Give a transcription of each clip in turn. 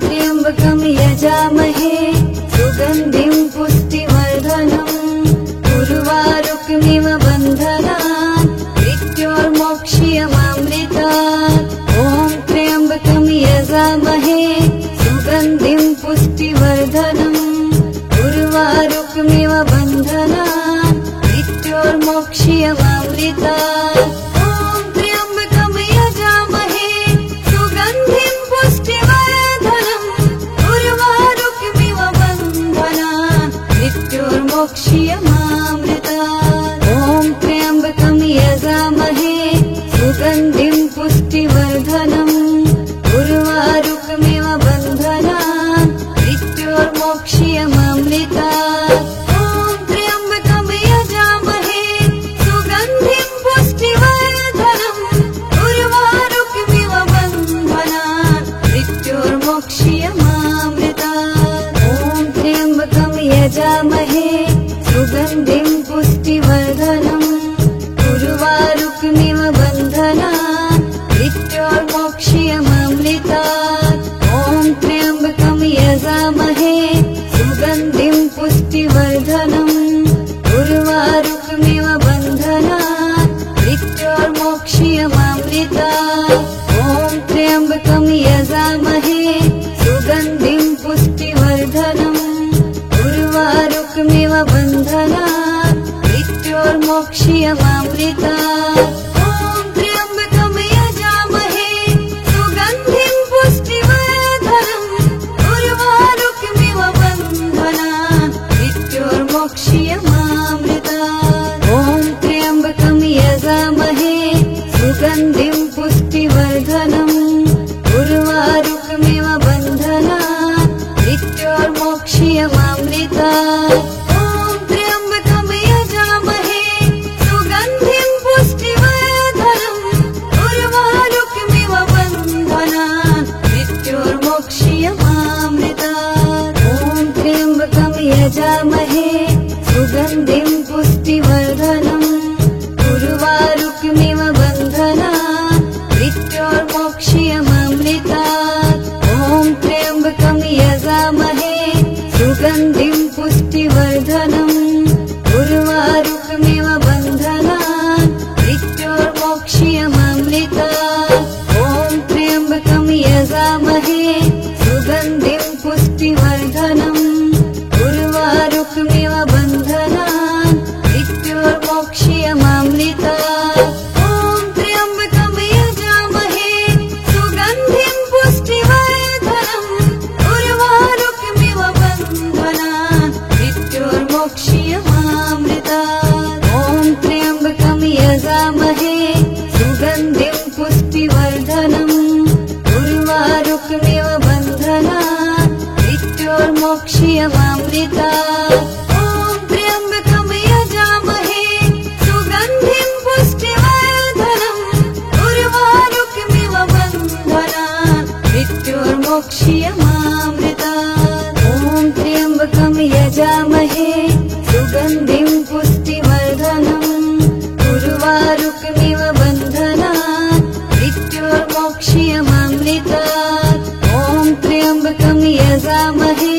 त्र्यम्बकं यजामहे सुगन्धिं पुष्टिवर्धनम् उर्वारुकमिव बन्धनान् मृत्योर्मोक्ष्यमामृतात् ॐ त्र्यम्बकं यजामहे सुगन्धिं पुष्टिवर्धनम् उर्वारुकमिव बन्धनान् मृत्योर्मोक्ष्यमामृतात् ॐ त्र्यम्बकं यजामहे सुगन्धिं पुष्टिवर्धनम् उर्वारुकमिव बन्धनान् मृत्योर्मोक्ष्यमामृतात् ॐ त्र्यम्बकं यजामहे सुगन्धिं पुष्टिवर्धनम् उर्वारुकमिव बन्धनान् मृत्योर्मोक्ष्यमामृतात् ॐ त्र्यम्बकं यजामहे सुगन्धिं पुष्टिवर्धनम् उर्वारुकमिव बन्धनान् मृत्योर्मोक्ष्यमामृतात् ॐ त्र्यम्बकं यजामहे सुगन्धिं पुष्टिवर्धनम् उर्वारुकमिव बन्धनान् मृत्योर्मोक्ष्यमामृतात् ॐ त्र्यम्बकं यजामहे सुगन्धिं पुष्टिवर्धनम् उर्वारुकमिव बन्धनान् मृत्योर्मोक्ष्यमामृतात् ॐ त्र्यम्बकं यजामहे सुगन्धिं पुष्टिवर्धनम् उर्वारुकमिव बन्धनान् मृत्योर्मोक्ष्यमामृतात् ॐ त्र्यम्बकं यजामहे सुगन्धिं पुष्टिवर्धनम् उर्वारुकमिव बन्धनान् मृत्योर्मोक्ष्यमामृतात् ॐ त्र्यम्बकं यजामहे सुगन्धिं पुष्टिवर्धनम् उर्वारुकमिव बन्धनान् मृत्योर्मोक्ष्यमामृतात् ॐ त्र्यम्बकं यजामहे सुगन्धिं पुष्टिवर्धनम् उर्वारुकमिव बन्धनान् मृत्योर्मोक्ष्यमामृतात् ॐ त्र्यम्बकं यजामहे सुगन्धिं पुष्टिवर्धनम् उर्वारुकमिव बन्धनान् मृत्योर्मोक्ष्यमामृतात् ॐ त्र्यम्बकं यजामहे सुगन्धिं पुष्टिवर्धनम् उर्वारुकमिव बन्धनान् मृत्योर्मोक्ष्यमामृतात् ॐ त्र्यम्बकं यजामहे सुगन्धिं पुष्टिवर्धनम् उर्वारुकमिव बन्धनान् मृत्योर्मोक्ष्यमामृतात् ॐ त्र्यम्बकं यजामहे सुगन्धिं पुष्टिवर्धनम् उर्वारुकमिव बन्धनान् मृत्योर्मोक्ष्यमामृतात् ॐ त्र्यम्बकं यजामहे सुगन्धिं पुष्टिवर्धनम् उर्वारुकमिव बन्धनान् मृत्योर्मोक्ष्यमामृतात् ॐ त्र्यम्बकं यजामहे सुगन्धिं पुष्टिवर्धनम् उर्वारुकमिव बन्धनान् मृत्योर्मोक्ष्यमामृतात् ॐ त्र्यम्बकं यजामहे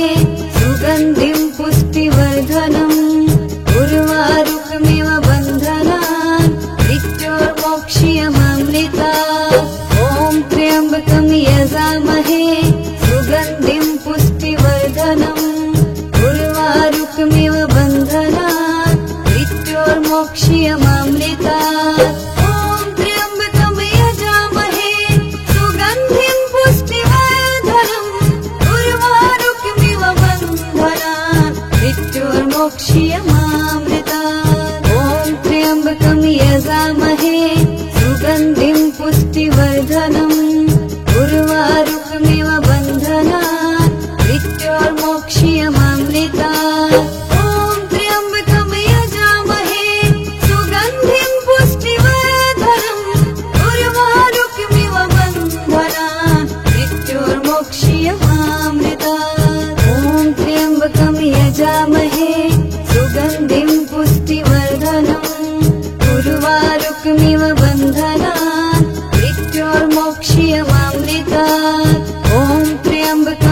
सुगन्धिं पुष्टिवर्धनम् उर्वारुकमिव बन्धनान् मृत्योर्मोक्ष्यमामृतात् ॐ त्र्यम्बकं यजामहे सुगन्धिं पुष्टिवर्धनम् उर्वारुकमिव बन्धनान् मृत्योर्मोक्ष्यमामृतात् ॐ त्र्यम्बकं यजामहे सुगन्धिं पुष्टिवर्धनम् उर्वारुकमिव बन्धनान् मृत्योर्मोक्ष्यमामृतात् ॐ त्र्यम्बकं यजामहे सुगन्धिं पुष्टिवर्धनम् उर्वारुकमिव बन्धनान् मृत्योर्मोक्ष्यमामृतात् ॐ त्र्यम्बकं यजामहे सुगन्धिं पुष्टिवर्धनम् उर्वारुकमिव बन्धनान् मृत्योर्मोक्ष्यमामृतात् ॐ त्र्यम्बकं यजामहे सुगन्धिं पुष्टिवर्धनम् उर्वारुकमिव बन्धनान् मृत्योर्मोक्ष्यमामृतात् ॐ त्र्यम्बकं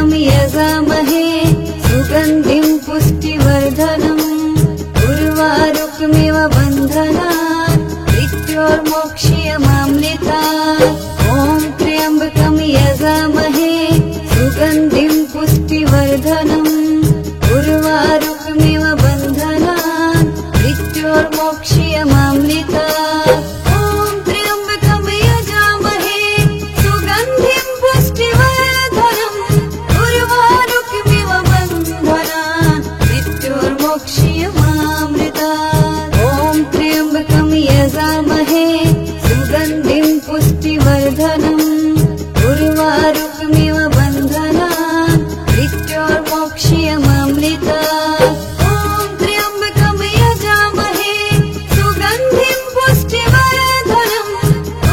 पुष्टिवर्धनम् उर्वारुकमिव बन्धनान् मृत्योर्मोक्ष्यमामृतात् ॐ त्र्यम्बकं यजामहे सुगन्धिं पुष्टिवर्धनम्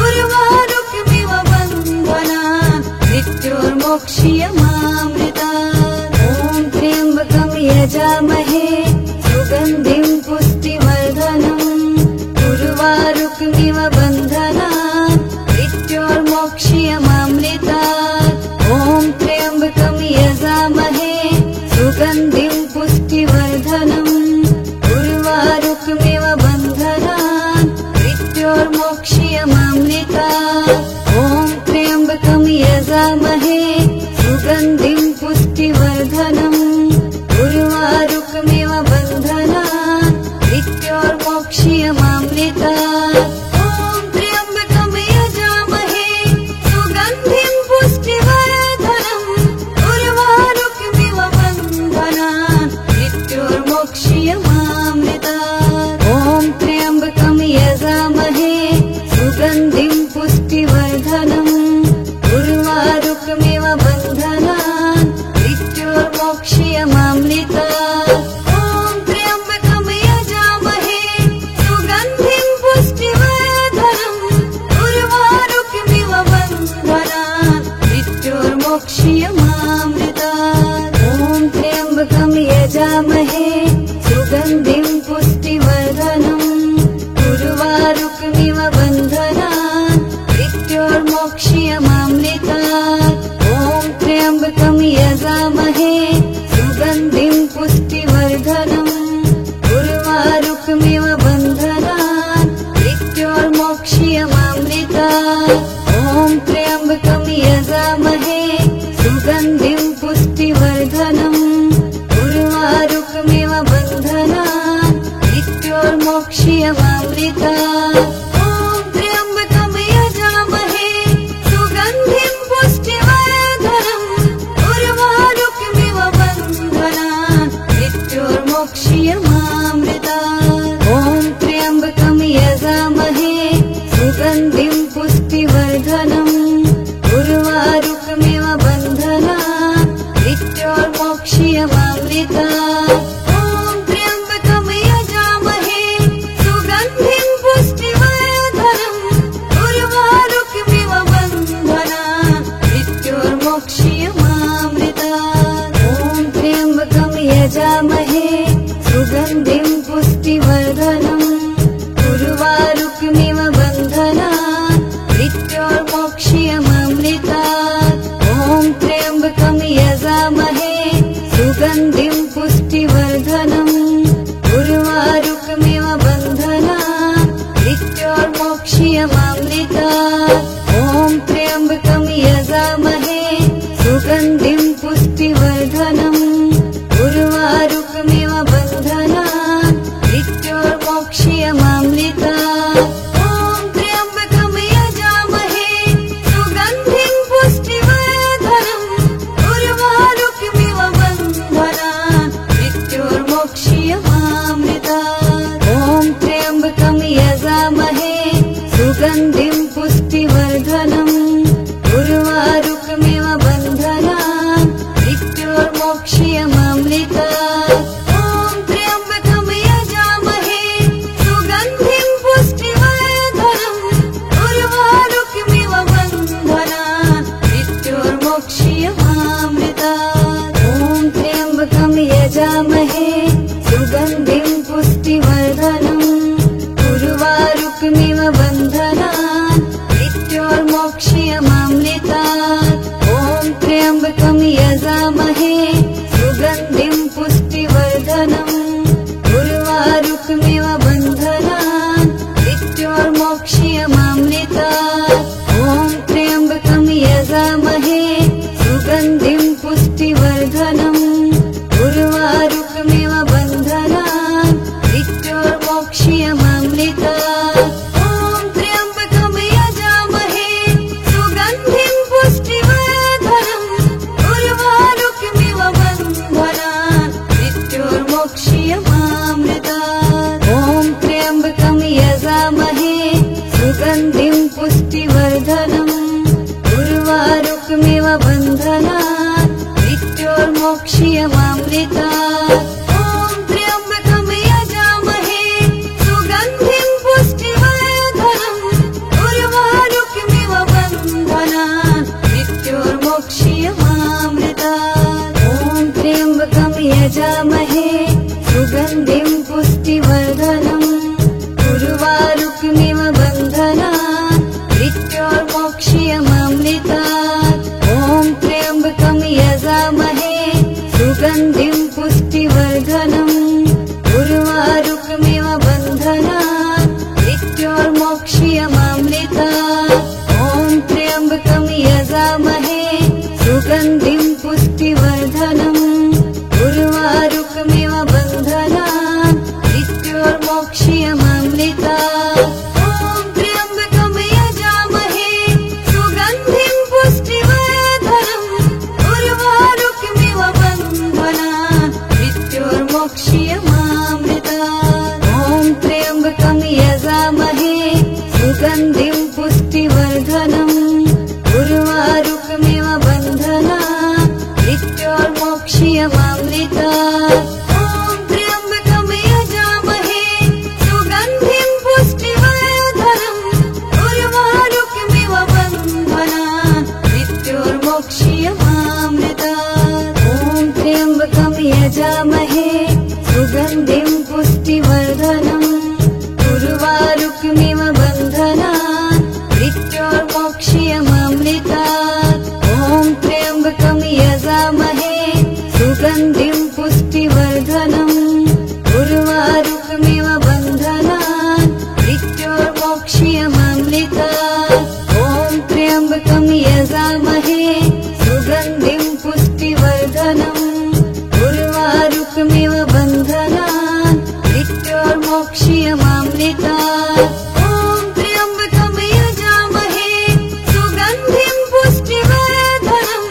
उर्वारुकमिव बन्धनान् मृत्योर्मोक्ष्यमामृतात् ॐ त्र्यम्बकं यजामहे सुगन्धिं पुष्टिवर्धनम् उर्वारुकमिव बन्धनान् मृत्योर्मोक्ष्यमामृतात् ॐ त्र्यम्बकं यजामहे सुगन्धिं पुष्टिवर्धनम् उर्वारुकमिव बन्धनान् मृत्योर्मोक्ष्यमामृतात् ॐ त्र्यम्बकं यजामहे सुगन्धिं पुष्टिवर्धनम् उर्वारुकमिव बन्धनान् मृत्योर्मोक्ष्यमामृतात् ॐ त्र्यम्बकं यजामहे सुगन्धिं पुष्टिवर्धनम् उर्वारुकमिव बन्धनान् मृत्योर्मोक्ष्यमामृतात् ॐ त्र्यम्बकं यजामहे सुगन्धिं पुष्टिवर्धनम् उर्वारुकमिव बन्धनान् मृत्योर्मोक्ष्यमामृतात् ॐ त्र्यम्बकं यजामहे सुगन्धिं पुष्टिवर्धनम् उर्वारुकमिव बन्धनान् मृत्योर्मोक्ष्यमामृतात् ॐ त्र्यम्बकं यजामहे सुगन्धिं पुष्टिवर्धनम् उर्वारुकमिव बन्धनान् मृत्योर्मोक्ष्यमामृतात् ॐ त्र्यम्बकं यजामहे सुगन्धिं पुष्टिवर्धनम् उर्वारुकमिव बन्धनान् मृत्योर्मोक्ष्यमामृतात् ॐ त्र्यम्बकं यजामहे सुगन्धिं पुष्टिवर्धनम् उर्वारुकमिव बन्धनान् मृत्योर्मोक्ष्यमामृतात् ॐ त्र्यम्बकं यजामहे सुगन्धिं बन्धनात् मृत्योर्मोक्ष्यमामृतात् ॐ त्र्यम्बकं यजामहे सुगन्धिं पुष्टिवर्धनम् उर्वारुकमिव बन्धनात् मृत्योर्मोक्ष्यमामृतात् ॐ त्र्यम्बकं यजामहे सुगन्धिं पुष्टिवर्धनम् उर्वारुकमिव बन्धनात् मृत्योर्मोक्ष्यमामृतात् ॐ त्र्यम्बकं यजामहे सुगन्धिं पुष्टिवर्धनम् उर्वारुकमिव बन्धनात् मृत्योर्मोक्ष्यमामृतात् ॐ त्र्यम्बकं यजामहे सुगन्धिं पुष्टिवर्धनम् उर्वारुकमिव बन्धनात् मृत्योर्मोक्ष्यमामृतात् ॐ त्र्यम्बकं यजामहे सुगन्धिं पुष्टिवर्धनम् उर्वारुकमिव बन्धनात् मृत्योर्मोक्ष्यमामृतात् ॐ त्र्यम्बकं यजामहे सुगन्धिं पुष्टिवर्धनम् उर्वारुकमिव बन्धनात् मृत्योर्मोक्ष्यमामृतात् ॐ त्र्यम्बकं यजामहे सुगन्धिं पुष्टिवर्धनम् उर्वारुकमिव बन्धनात् मृत्योर्मोक्ष्यमामृतात् ॐ त्र्यम्बकं यजामहे सुगन्धिं पुष्टिवर्धनम् उर्वारुकमिव बन्धनात् मृत्योर्मोक्ष्यमामृतात् ॐ त्र्यम्बकं यजामहे सुगन्धिं पुष्टिवर्धनम् उर्वारुकमिव बन्धनात् मृत्योर्मोक्ष्यमामृतात् ॐ त्र्यम्बकं यजामहे सुगन्धिं पुष्टिवर्धनम् उर्वारुकमिव बन्धनात् मृत्योर्मोक्ष्यमामृतात् ॐ त्र्यम्बकं यजामहे सुगन्धिं पुष्टिवर्धनम्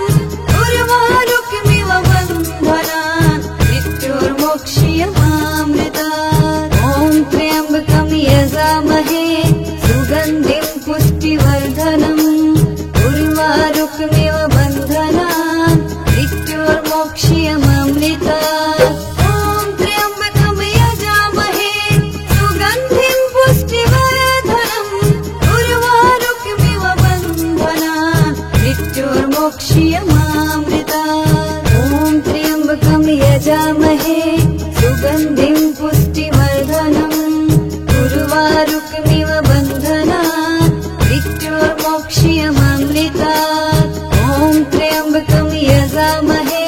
उर्वारुकमिव बन्धनात् मृत्योर्मोक्ष्यमामृतात् ॐ त्र्यम्बकं यजामहे सुगन्धिं पुष्टिवर्धनम् उर्वारुकमिव बन्धनात् मृत्योर्मोक्ष्यमामृतात् ॐ त्र्यम्बकं यजामहे सुगन्धिं पुष्टिवर्धनम् उर्वारुकमिव बन्धनात् मृत्योर्मोक्ष्यमामृतात् ॐ त्र्यम्बकं यजामहे सुगन्धिं पुष्टिवर्धनम् उर्वारुकमिव बन्धनात् मृत्योर्मोक्ष्यमामृतात् ॐ त्र्यम्बकं यजामहे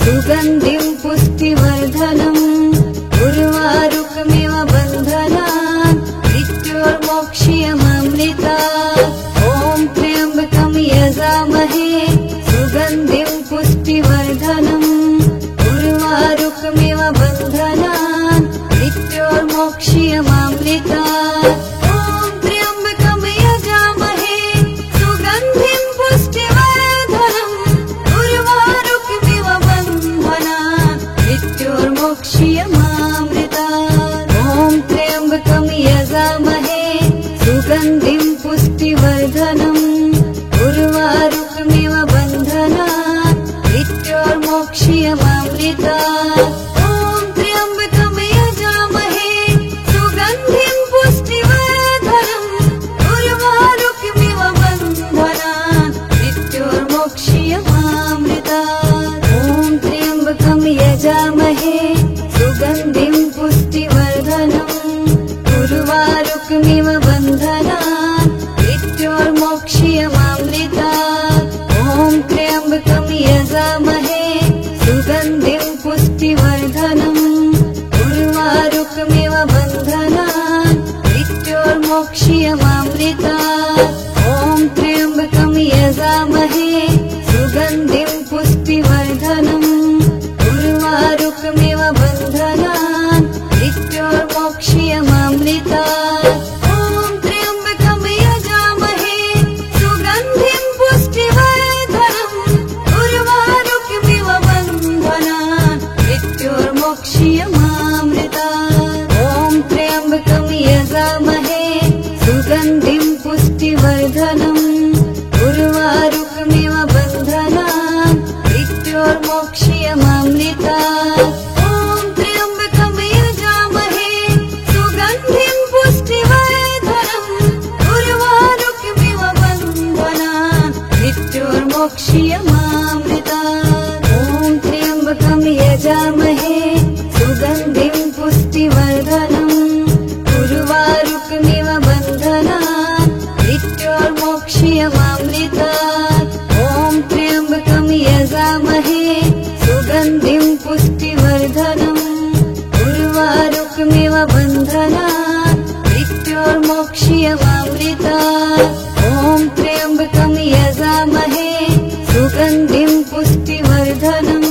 सुगन्धिं पुष्टिवर्धनम् उर्वारुकमिव बन्धनात् मृत्योर्मोक्ष्यमामृतात् ॐ त्र्यम्बकं यजामहे सुगन्धिं मृत्योर्मोक्ष्यमामृतात्। ॐ त्र्यम्बकं यजामहे सुगन्धिं पुष्टिवर्धनम् उर्वारुकमिव बन्धनात् मृत्योर्मोक्ष्यमामृतात्। ॐ त्र्यम्बकं यजामहे सुगन्धिं पुष्टिवर्धनम् उर्वारुकमिव बन्धनात् मृत्योर्मोक्ष्यमामृतात्। ॐ त्र्यम्बकं यजामहे सुगन्धिं पुष्टिवर्धनम्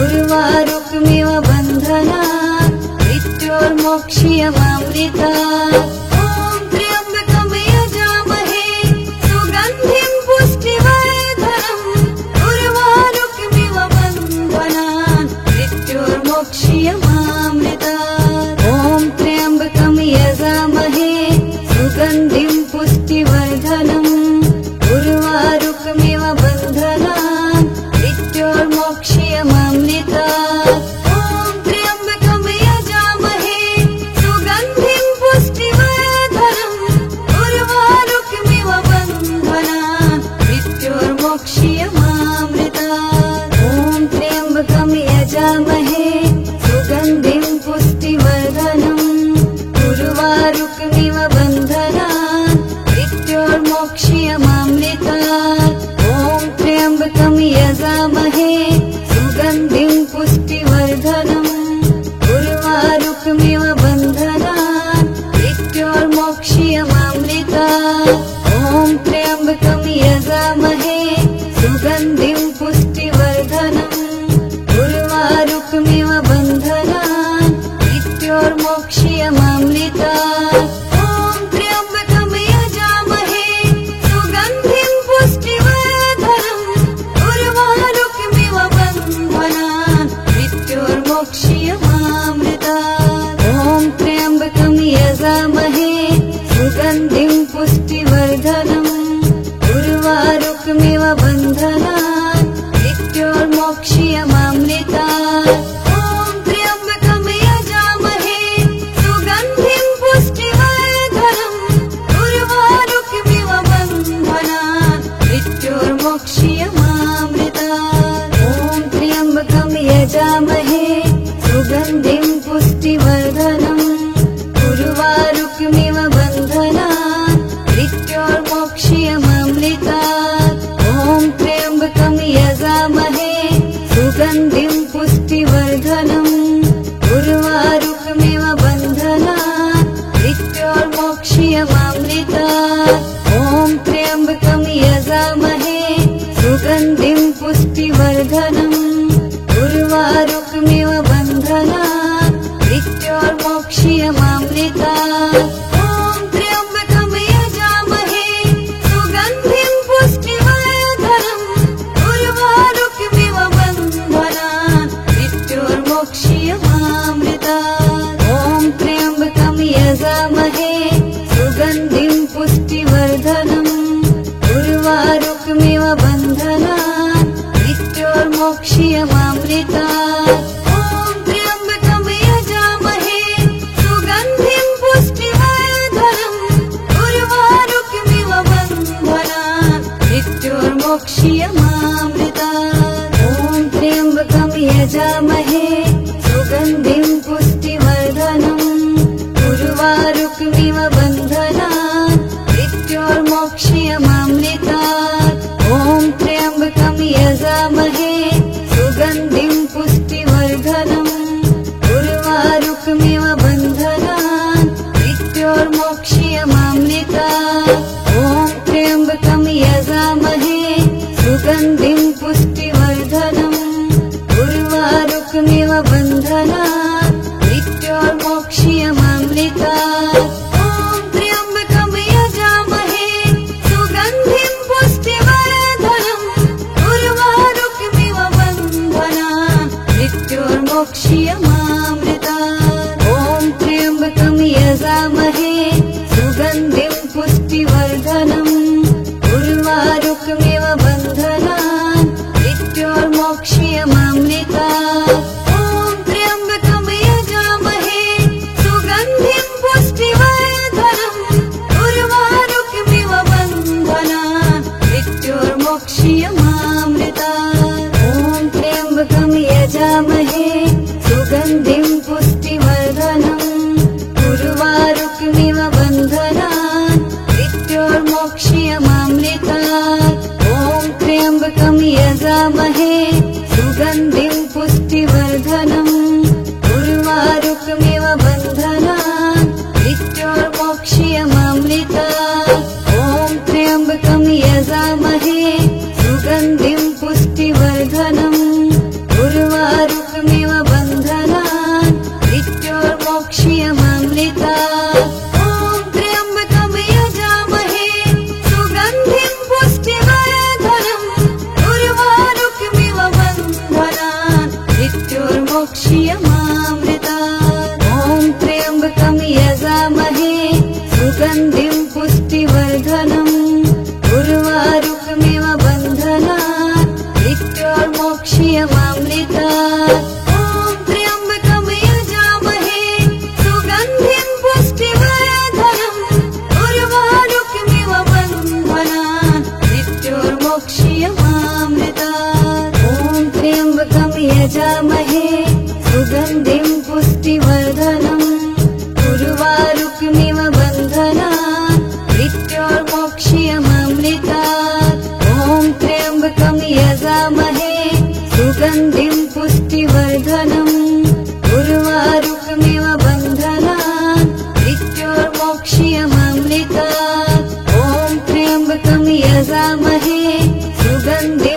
उर्वारुकमिव बन्धनात् मृत्योर्मोक्ष्यमामृतात्। ॐ त्र्यम्बकं यजामहे सुगन्धिं पुष्टिवर्धनम् उर्वारुकमिव बन्धनात् मृत्योर्मोक्ष्यमामृतात्। ॐ त्र्यम्बकं यजामहे सुगन्धिं पुष्टिवर्धनम् उर्वारुकमिव बन्धनात् मृत्योर्मोक्ष्यमामृतात्। ॐ त्र्यम्बकं यजामहे सुगन्धिं पुष्टिवर्धनम् उर्वारुकमिव बन्धनात् मृत्योर्मोक्ष्यमामृतात्। ॐ त्र्यम्बकं यजामहे सुगन्धिं पुष्टिवर्धनम् उर्वारुकमिव बन्धनात् मृत्योर्मोक्ष्यमामृतात्। ॐ त्र्यम्बकं यजामहे सुगन्धिं पुष्टिवर्धनम् उर्वारुकमिव बन्धनात् मृत्योर्मोक्ष्यमामृतात्। ॐ त्र्यम्बकं यजामहे सुगन्धिं पुष्टिवर्धनम् उर्वारुकमिव बन्धनात् मृत्योर्मोक्ष्यमामृतात्। ॐ त्र्यम्बकं यजामहे सुगन्धिं पुष्टिवर्धनम् उर्वारुकमिव बन्धनात् मृत्योर्मोक्ष्यमामृतात्। ॐ त्र्यम्बकं यजामहे सुगन्धिं पुष्टिवर्धनम् उर्वारुकमिव बन्धनात् मृत्योर्मोक्ष्यमामृतात्। ॐ त्र्यम्बकं यजामहे सुगन्धिं पुष्टिवर्धनम् उर्वारुकमिव बन्धनात् मृत्योर्मोक्ष्यमामृतात्। ॐ त्र्यम्बकं यजामहे सुगन्धिं पुष्टिवर्धनम् उर्वारुकमिव बन्धनात् मृत्योर्मोक्ष्यमामृतात्। ॐ त्र्यम्बकं यजामहे सुगन्धिं पुष्टिवर्धनम् उर्वारुकमिव बन्धनात् मृत्योर्मोक्ष्यमामृतात्। ॐ त्र्यम्बकं यजामहे सुगन्धिं पुष्टिवर्धनम् उर्वारुकमिव बन्धनात् मृत्योर्मोक्ष्यमामृतात्। ॐ त्र्यम्बकं यजामहे सुगन्धिं पुष्टिवर्धनम् उर्वारुकमिव बन्धनात् मृत्योर्मोक्ष्यमामृतात्। ॐ त्र्यम्बकं यजामहे सुगन्धिं पुष्टिवर्धनम् उर्वारुकमिव बन्धनात् मृत्योर्मोक्ष्यमामृतात्। ॐ त्र्यम्बकं यजामहे सुगन्धिं पुष्टिवर्धनम् उर्वारुकमिव बन्धनात् मृत्योर्मोक्ष्यमामृतात्। ॐ त्र्यम्बकं यजामहे सुगन्धिं पुष्टिवर्धनम् उर्वारुकमिव बन्धनात् मृत्योर्मोक्ष्यमामृतात्। ॐ त्र्यम्बकं यजामहे सुगन्धिं पुष्टिवर्धनम् उर्वारुकमिव बन्धनात् मृत्योर्मोक्ष्यमामृतात्। ॐ त्र्यम्बकं यजामहे सुगन्धिं पुष्टिवर्धनम् उर्वारुकमिव मृत्योर्मोक्ष्यमामृतात्। ॐ त्र्यम्बकं यजामहे सुगन्धिं पुष्टिवर्धनम्। उर्वारुकमिव बन्धनात् मृत्योर्मोक्ष्यमामृतात्। ॐ त्र्यम्बकं यजामहे सुगन्धिं पुष्टिवर्धनम्। उर्वारुकमिव बन्धनात् मृत्योर्मोक्ष्यमामृतात्। ॐ त्र्यम्बकं यजामहे सुगन्धिं पुष्टिवर्धनम्। उर्वारुकमिव बन्धनात् मृत्योर्मोक्ष्यमामृतात्। ॐ त्र्यम्बकं यजामहे सुगन्धिं पुष्टिवर्धनम्। उर्वारुकमिव बन्धनात् मृत्योर्मोक्ष्यमामृतात्। ॐ त्र्यम्बकं यजामहे सुगन्धिं पुष्टिवर्धनम्। उर्वारुकमिव बन्धनात् मृत्योर्मोक्ष्यमामृतात्। ॐ त्र्यम्बकं यजामहे सुगन्धिं पुष्टिवर्धनम्। उर्वारुकमिव बन्धनात् मृत्योर्मोक्ष्यमामृतात्। ॐ त्र्यम्बकं यजामहे सुगन्धिं पुष्टिवर्धनम्। उर्वारुकमिव बन्धनात् मृत्योर्मोक्ष्यमामृतात्। ॐ त्र्यम्बकं यजामहे सुगन्धिं पुष्टिवर्धनम्। उर्वारुकमिव बन्धनात् मृत्योर्मोक्ष्यमामृतात्। ॐ त्र्यम्बकं यजामहे सुगन्धिं